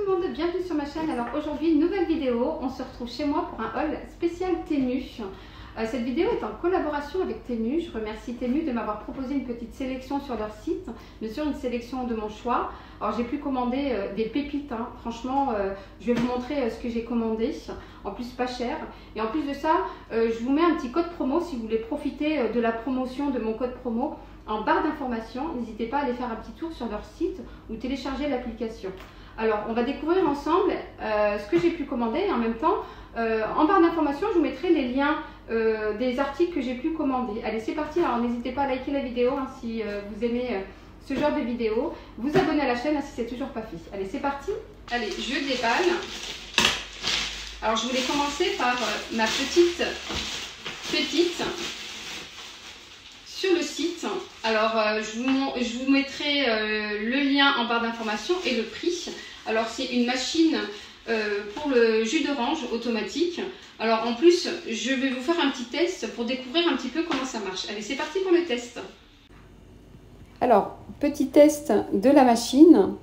le monde, bienvenue sur ma chaîne. Alors aujourd'hui, nouvelle vidéo, on se retrouve chez moi pour un haul spécial Temu. Cette vidéo est en collaboration avec Temu. Je remercie Temu de m'avoir proposé une petite sélection sur leur site, bien sûr une sélection de mon choix. Alors j'ai pu commander des pépites, hein. Franchement je vais vous montrer ce que j'ai commandé, en plus pas cher. Et en plus de ça, je vous mets un petit code promo si vous voulez profiter de la promotion de mon code promo. En barre d'informations, n'hésitez pas à aller faire un petit tour sur leur site ou télécharger l'application. Alors, on va découvrir ensemble ce que j'ai pu commander et en même temps, en barre d'informations, je vous mettrai les liens des articles que j'ai pu commander. Allez, c'est parti. Alors, n'hésitez pas à liker la vidéo hein, si vous aimez ce genre de vidéo. Vous abonner à la chaîne hein, si c'est toujours pas fait. Allez, c'est parti. Allez, je déballe. Alors, je voulais commencer par ma petite pépite. Sur le site, alors je vous mettrai le lien en barre d'informations et le prix. Alors c'est une machine pour le jus d'orange automatique. Alors en plus, je vais vous faire un petit test pour découvrir un petit peu comment ça marche. Allez, c'est parti pour le test. Alors, petit test de la machine.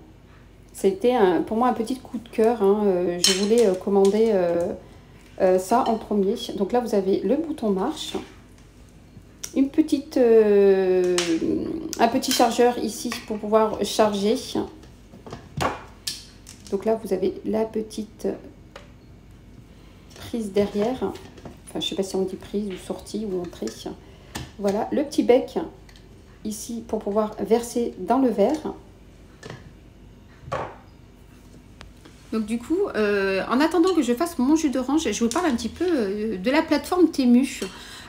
C'était pour moi un petit coup de cœur. Hein. Je voulais commander ça en premier. Donc là, vous avez le bouton marche. Un petit chargeur ici pour pouvoir charger. Donc là, vous avez la petite prise derrière. Enfin, je ne sais pas si on dit prise ou sortie ou entrée. Voilà, le petit bec ici pour pouvoir verser dans le verre. Donc du coup, en attendant que je fasse mon jus d'orange, je vous parle un petit peu de la plateforme Temu.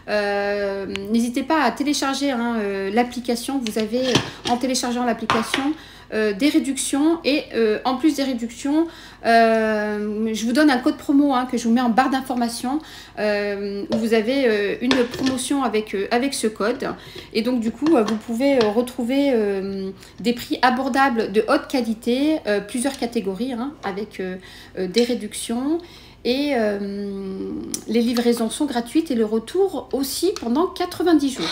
N'hésitez pas à télécharger hein, l'application. Vous avez en téléchargeant l'application des réductions et en plus des réductions je vous donne un code promo hein, que je vous mets en barre d'informations où vous avez une promotion avec ce code et donc du coup vous pouvez retrouver des prix abordables de haute qualité, plusieurs catégories hein, avec des réductions. Et les livraisons sont gratuites et le retour aussi pendant 90 jours.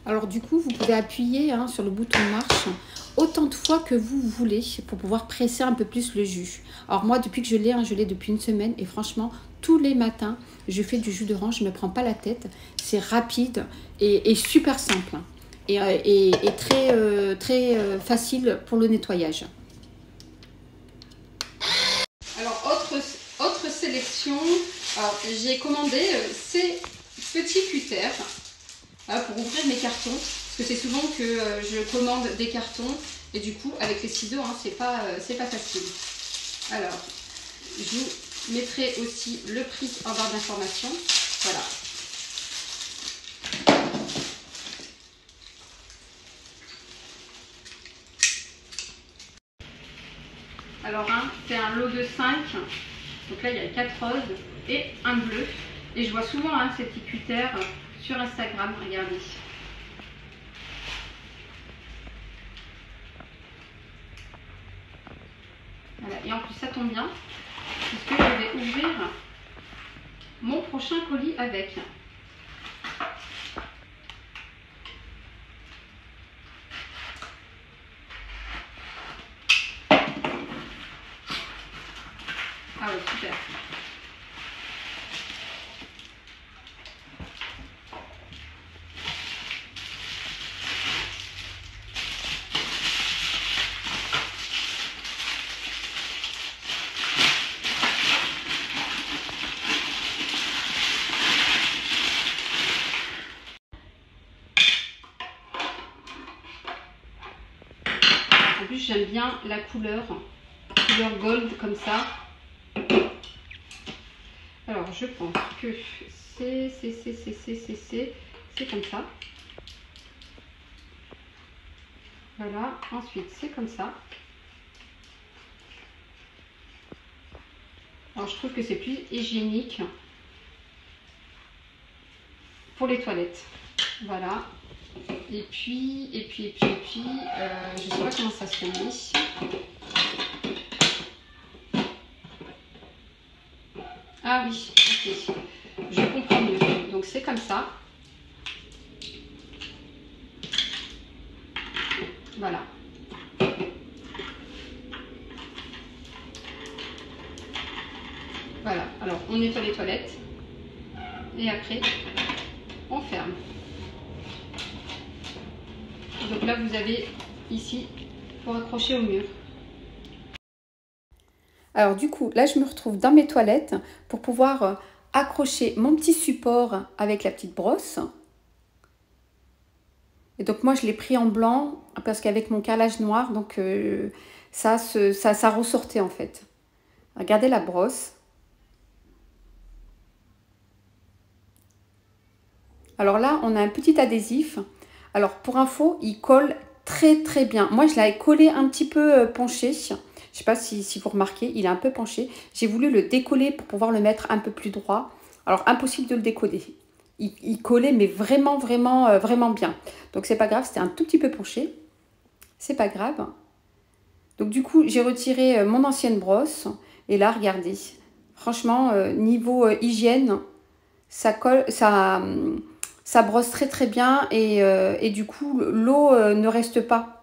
Alors du coup, vous pouvez appuyer hein, sur le bouton marche autant de fois que vous voulez pour pouvoir presser un peu plus le jus. Alors moi, depuis que je l'ai, hein, je l'ai depuis une semaine et franchement, tous les matins, je fais du jus d'orange, je ne me prends pas la tête. C'est rapide et super simple et très facile pour le nettoyage. Alors autre sélection, j'ai commandé ces petits cutters. Pour ouvrir mes cartons, parce que c'est souvent que je commande des cartons et du coup avec les ciseaux hein, c'est pas facile. Alors je vous mettrai aussi le prix en barre d'informations. Voilà. Alors hein, c'est un lot de 5, donc là il y a 4 roses et un bleu et je vois souvent hein, ces petits cutters sur Instagram, regardez. Voilà, et en plus ça tombe bien, puisque je vais ouvrir mon prochain colis avec. Ah ouais, super. En plus, j'aime bien la couleur gold comme ça. Alors, je pense que c'est comme ça. Voilà, ensuite c'est comme ça. Alors, je trouve que c'est plus hygiénique pour les toilettes. Voilà. Et puis, je ne sais pas comment ça se met. Ah oui, ok. Je comprends mieux. Donc c'est comme ça. Voilà. Voilà. Alors on nettoie les toilettes. Et après, on ferme. Donc là, vous avez ici pour accrocher au mur. Alors du coup, là, je me retrouve dans mes toilettes pour pouvoir accrocher mon petit support avec la petite brosse. Et donc moi, je l'ai pris en blanc parce qu'avec mon carrelage noir, donc ça ressortait en fait. Regardez la brosse. Alors là, on a un petit adhésif. Alors pour info, il colle très très bien. Moi, je l'avais collé un petit peu penché. Je ne sais pas si vous remarquez, il est un peu penché. J'ai voulu le décoller pour pouvoir le mettre un peu plus droit. Alors impossible de le décoller. Il collait mais vraiment bien. Donc c'est pas grave, c'était un tout petit peu penché. C'est pas grave. Donc du coup, j'ai retiré mon ancienne brosse. Et là, regardez. Franchement, niveau hygiène, ça colle, ça brosse très très bien et du coup l'eau ne reste pas.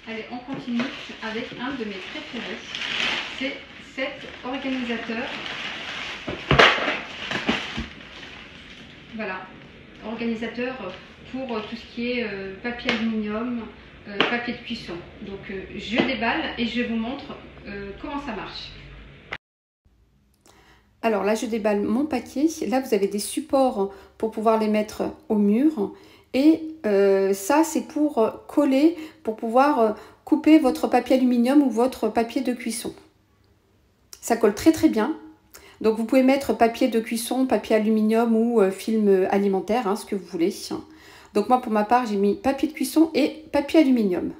Allez, on continue avec un de mes préférés. C'est cet organisateur. Voilà, organisateur pour tout ce qui est papier aluminium, papier de cuisson. Donc je déballe et je vous montre comment ça marche. Alors là, je déballe mon paquet. Là, vous avez des supports pour pouvoir les mettre au mur. Et ça, c'est pour coller, pour pouvoir couper votre papier aluminium ou votre papier de cuisson. Ça colle très très bien. Donc vous pouvez mettre papier de cuisson, papier aluminium ou film alimentaire, hein, ce que vous voulez. Donc moi, pour ma part, j'ai mis papier de cuisson et papier aluminium.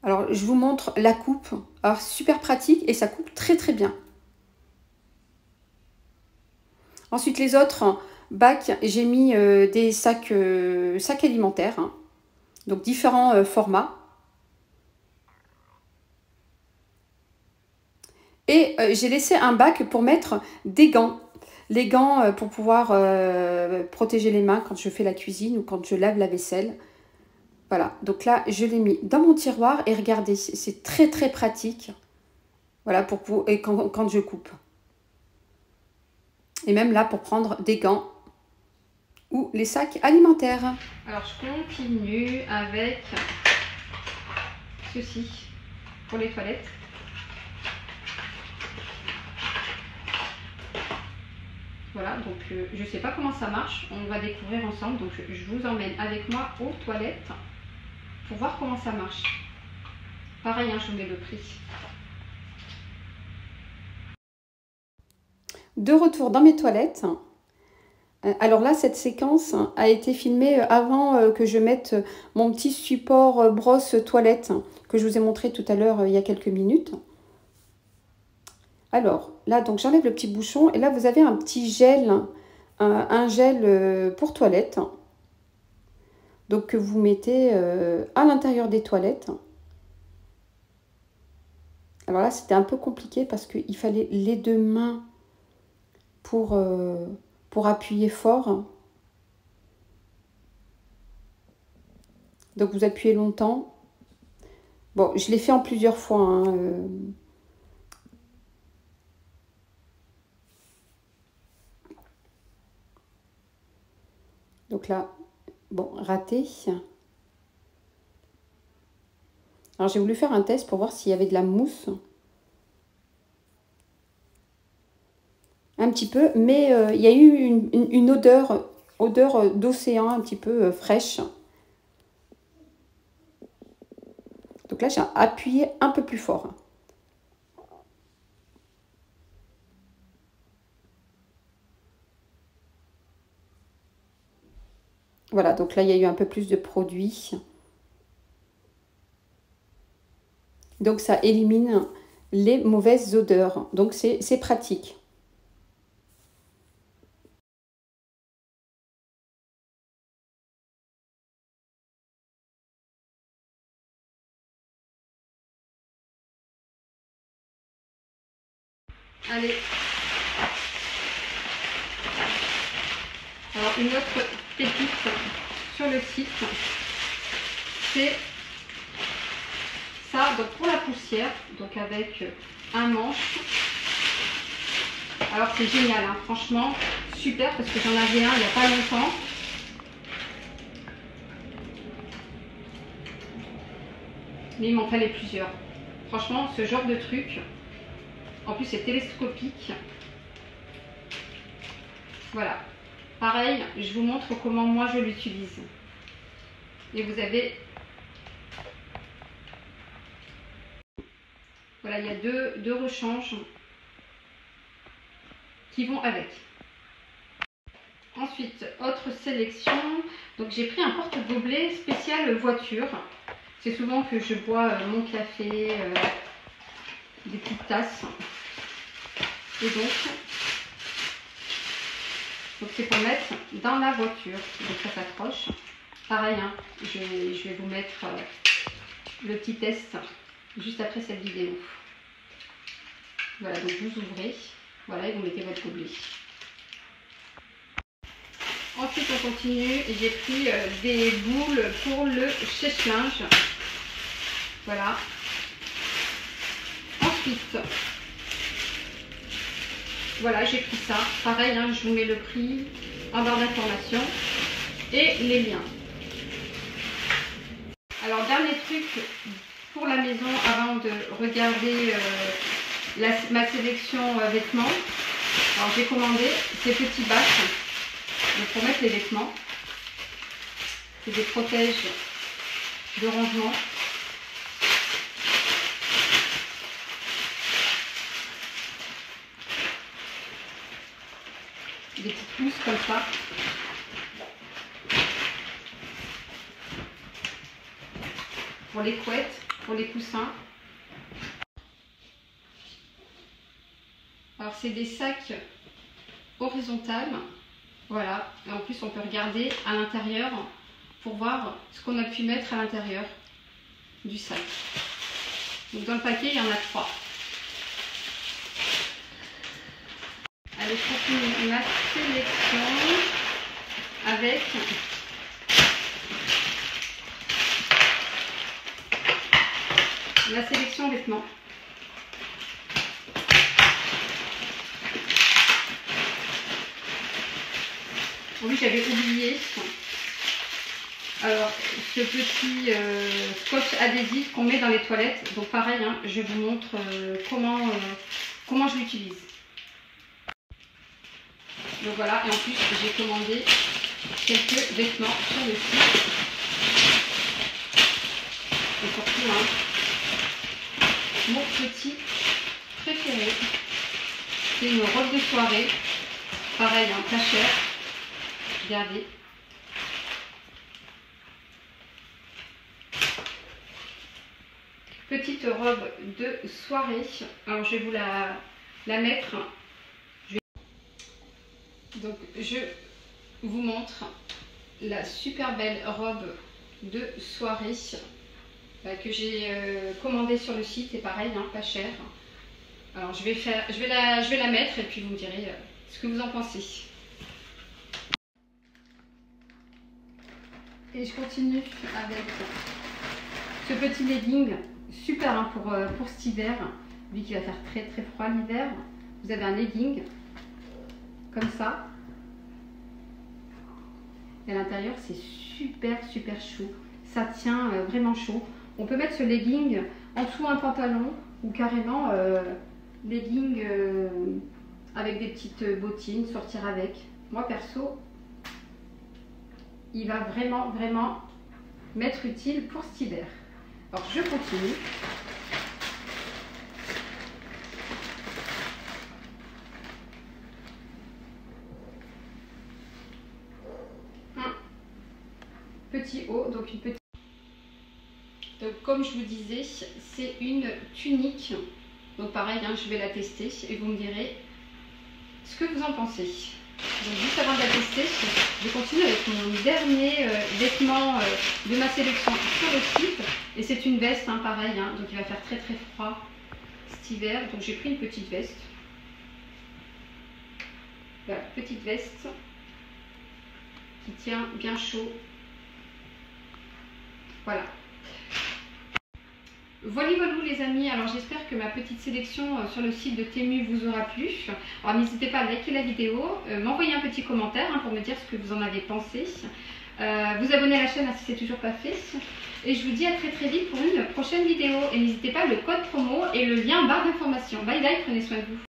Alors, je vous montre la coupe. Alors, super pratique et ça coupe très très bien. Ensuite, les autres bacs, j'ai mis des sacs alimentaires. Hein. Donc, différents formats. Et j'ai laissé un bac pour mettre des gants. Les gants pour pouvoir protéger les mains quand je fais la cuisine ou quand je lave la vaisselle. Voilà, donc là, je l'ai mis dans mon tiroir et regardez, c'est très très pratique. Voilà, et quand je coupe. Et même là, pour prendre des gants ou les sacs alimentaires. Alors, je continue avec ceci pour les toilettes. Voilà, donc je ne sais pas comment ça marche, on va découvrir ensemble. Donc je vous emmène avec moi aux toilettes pour voir comment ça marche. Pareil, hein, je vous mets le prix. De retour dans mes toilettes. Alors là, cette séquence a été filmée avant que je mette mon petit support brosse toilette que je vous ai montré tout à l'heure il y a quelques minutes. Alors là, donc j'enlève le petit bouchon et là, vous avez un petit gel, un gel pour toilette. Donc que vous mettez à l'intérieur des toilettes. Alors là, c'était un peu compliqué parce qu'il fallait les deux mains pour appuyer fort. Donc vous appuyez longtemps. Bon, je l'ai fait en plusieurs fois. Hein, Donc là, bon, raté. Alors j'ai voulu faire un test pour voir s'il y avait de la mousse. Un petit peu, mais il y a eu une odeur d'océan un petit peu fraîche. Donc là, j'ai appuyé un peu plus fort. Voilà, donc là, il y a eu un peu plus de produit. Donc ça élimine les mauvaises odeurs. Donc c'est pratique. Allez. Alors une autre pépite sur le site, c'est ça, donc pour la poussière, donc avec un manche. Alors c'est génial, hein, franchement, super, parce que j'en avais un il n'y a pas longtemps. Mais il m'en fallait plusieurs. Franchement, ce genre de truc, en plus c'est télescopique. Voilà. Pareil, je vous montre comment moi je l'utilise. Et vous avez... Voilà, il y a deux rechanges qui vont avec. Ensuite, autre sélection. Donc j'ai pris un porte-gobelet spécial voiture. C'est souvent que je bois mon café, des petites tasses. Et donc c'est pour mettre dans la voiture. Donc ça s'accroche. Pareil, hein, je vais vous mettre le petit test juste après cette vidéo. Voilà, donc vous ouvrez, voilà, et vous mettez votre gobelet. Ensuite on continue, j'ai pris des boules pour le sèche-linge. Voilà. Ensuite, voilà, j'ai pris ça. Pareil, hein, je vous mets le prix en barre d'information et les liens. Alors, dernier truc pour la maison avant de regarder ma sélection vêtements. Alors, j'ai commandé ces petits bacs pour mettre les vêtements. C'est des protèges de rangement. Des petites pousses comme ça. Pour les couettes, pour les coussins. Alors c'est des sacs horizontales. Voilà. Et en plus on peut regarder à l'intérieur pour voir ce qu'on a pu mettre à l'intérieur du sac. Donc dans le paquet il y en a 3. Allez, je continue ma sélection avec la sélection vêtements. Oui, j'avais oublié. Alors, ce petit scotch adhésif qu'on met dans les toilettes. Donc pareil, hein, je vous montre comment je l'utilise. Donc voilà, et en plus j'ai commandé quelques vêtements sur le site. Et surtout, hein, mon petit préféré, c'est une robe de soirée. Pareil, hein, pas cher. Regardez. Petite robe de soirée. Alors je vais vous la mettre. Donc je vous montre la super belle robe de soirée que j'ai commandée sur le site. Et pareil, hein, pas cher. Alors je vais la mettre et puis vous me direz ce que vous en pensez. Et je continue avec ce petit legging, super hein, pour cet hiver, vu qu'il va faire très très froid l'hiver. Vous avez un legging comme ça, Et à l'intérieur, c'est super chaud. Ça tient vraiment chaud. On peut mettre ce legging en dessous un pantalon ou carrément legging avec des petites bottines, sortir avec. Moi perso, il va vraiment m'être utile pour cet hiver. Alors je continue. Un petit haut, donc une petite. Donc comme je vous disais, c'est une tunique. Donc pareil, hein, je vais la tester et vous me direz ce que vous en pensez. Donc juste avant de la tester, je continue avec mon dernier vêtement de ma sélection sur le site. Et c'est une veste, hein, pareil, hein, donc il va faire très froid cet hiver. Donc j'ai pris une petite veste. Voilà, petite veste qui tient bien chaud. Voilà. Voilà les amis, alors j'espère que ma petite sélection sur le site de Temu vous aura plu. Alors n'hésitez pas à liker la vidéo, m'envoyer un petit commentaire pour me dire ce que vous en avez pensé. Vous abonner à la chaîne si ce n'est toujours pas fait. Et je vous dis à très vite pour une prochaine vidéo. Et n'hésitez pas, le code promo et le lien en barre d'information. Bye bye, prenez soin de vous.